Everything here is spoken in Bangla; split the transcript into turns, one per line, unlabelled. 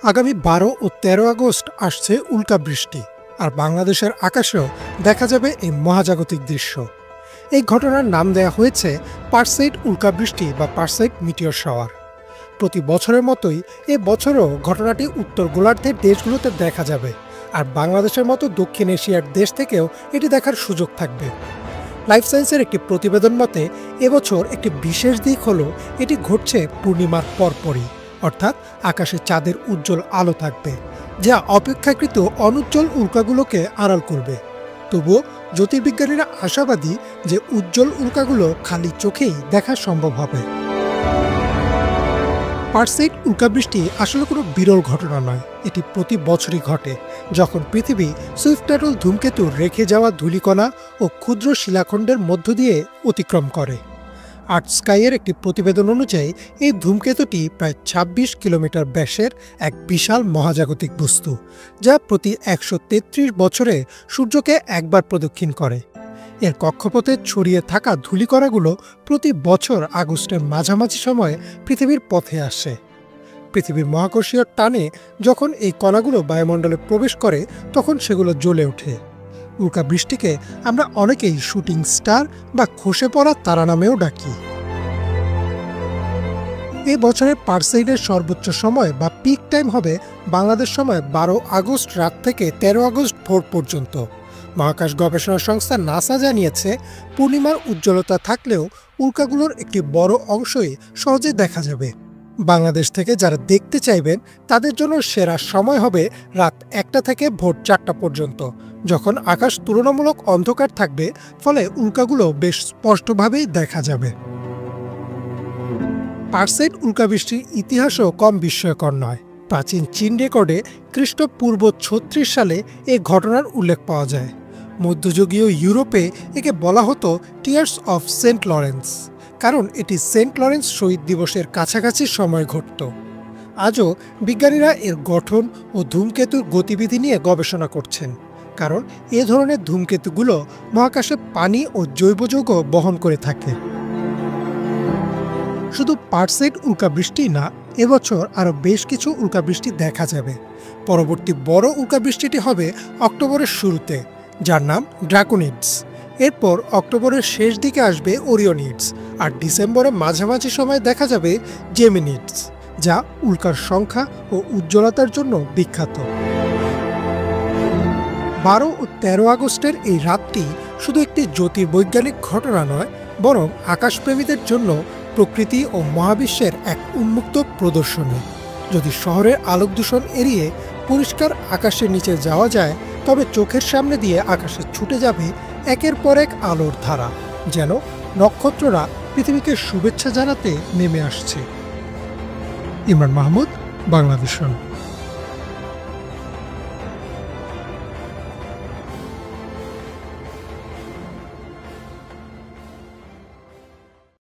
আগামী 12 ও 13 আগস্ট আসছে উল্কাবৃষ্টি, আর বাংলাদেশের আকাশেও দেখা যাবে এই মহাজাগতিক দৃশ্য। এই ঘটনার নাম দেয়া হয়েছে পারসেইড উল্কাবৃষ্টি বা পারসেইড মিটিওর শাওয়ার। প্রতি বছরের মতোই এ বছরও ঘটনাটি উত্তর গোলার্ধের দেশগুলোতে দেখা যাবে, আর বাংলাদেশের মতো দক্ষিণ এশিয়ার দেশ থেকেও এটি দেখার সুযোগ থাকবে। লাইফ সায়েন্সের একটি প্রতিবেদন মতে এবছর একটি বিশেষ দিক হলো এটি ঘটছে পূর্ণিমার পরপরই, অর্থাৎ আকাশে চাঁদের উজ্জ্বল আলো থাকবে, যা অপেক্ষাকৃত অনুজ্জ্বল উল্কাগুলোকে আড়াল করবে। তবুও জ্যোতির্বিজ্ঞানীরা আশাবাদী যে উজ্জ্বল উল্কাগুলো খালি চোখেই দেখা সম্ভব হবে। পারসেইড উল্কাবৃষ্টি আসলে কোনো বিরল ঘটনা নয়, এটি প্রতি বছরই ঘটে যখন পৃথিবী সুইফট-ট্যাটল ধূমকেতুর রেখে যাওয়া ধূলিকণা ও ক্ষুদ্র শিলাখণ্ডের মধ্য দিয়ে অতিক্রম করে। আর্থ স্কাইয়ের একটি প্রতিবেদন অনুযায়ী এই ধূমকেতুটি প্রায় ২৬ কিলোমিটার ব্যাসের এক বিশাল মহাজাগতিক বস্তু, যা প্রতি ১৩৩ বছরে সূর্যকে একবার প্রদক্ষিণ করে। এর কক্ষপথে ছড়িয়ে থাকা ধূলিকণাগুলো প্রতি বছর আগস্টের মাঝামাঝি সময়ে পৃথিবীর পথে আসে। পৃথিবীর মহাকর্ষীয় টানে যখন এই কণাগুলো বায়ুমণ্ডলে প্রবেশ করে তখন সেগুলো জ্বলে ওঠে। উল্কাবৃষ্টিকে আমরা অনেকেই শুটিং স্টার বা খসে পড়া তারা নামেও ডাকি। এই বছরের পারসেইডের সর্বোচ্চ সময় বা পিক টাইম হবে বাংলাদেশ সময় ১২ আগস্ট রাত থেকে ১৩ আগস্ট ভোর পর্যন্ত। মহাকাশ গবেষণা সংস্থা নাসা জানিয়েছে, পূর্ণিমার উজ্জ্বলতা থাকলেও উল্কাগুলোর একটি বড় অংশই সহজে দেখা যাবে। বাংলাদেশ থেকে যারা দেখতে চাইবেন তাদের জন্য সেরা সময় হবে রাত ১টা থেকে ভোর ৪টা পর্যন্ত, যখন আকাশ তুলনামূলক অন্ধকার থাকবে, ফলে উল্কাগুলো বেশ স্পষ্টভাবেই দেখা যাবে। পারসেইড উল্কাবৃষ্টির ইতিহাসও কম বিস্ময়কর নয়। প্রাচীন চীন রেকর্ডে খ্রিস্টপূর্ব ৩৬ সালে এই ঘটনার উল্লেখ পাওয়া যায়। মধ্যযুগীয় ইউরোপে একে বলা হতো টিয়ার্স অফ সেন্ট লরেন্স, কারণ এটি সেন্ট লরেন্স শহীদ দিবসের কাছাকাছি সময় ঘটত। আজও বিজ্ঞানীরা এর গঠন ও ধূমকেতুর গতিবিধি নিয়ে গবেষণা করছেন, কারণ এ ধরনের ধূমকেতুগুলো মহাকাশে পানি ও জৈব যৌগ বহন করে থাকে। শুধু পারসেইড উল্কাবৃষ্টি না, এবছর আরও বেশ কিছু উল্কাবৃষ্টি দেখা যাবে। পরবর্তী বড় উল্কাবৃষ্টিটি হবে অক্টোবরের শুরুতে, যার নাম ড্রাকোনিডস। এরপর অক্টোবরের শেষ দিকে আসবে ওরিয়নিডস, আর ডিসেম্বরের মাঝামাঝি সময় দেখা যাবে জেমিনিডস, যা উল্কার সংখ্যা ও উজ্জ্বলতার জন্য বিখ্যাত। ১২ ও ১৩ আগস্টের এই রাতটি শুধু একটি জ্যোতির্বৈজ্ঞানিক ঘটনা নয়, বরং আকাশপ্রেমীদের জন্য প্রকৃতি ও মহাবিশ্বের এক উন্মুক্ত প্রদর্শনী। যদি শহরের আলোক দূষণ এড়িয়ে পরিষ্কার আকাশের নিচে যাওয়া যায়, তবে চোখের সামনে দিয়ে আকাশে ছুটে যাবে একের পর এক আলোর ধারা, যেন নক্ষত্ররা পৃথিবীকে শুভেচ্ছা জানাতে নেমে আসছে। ইমরান মাহমুদ, বাংলাভিশন।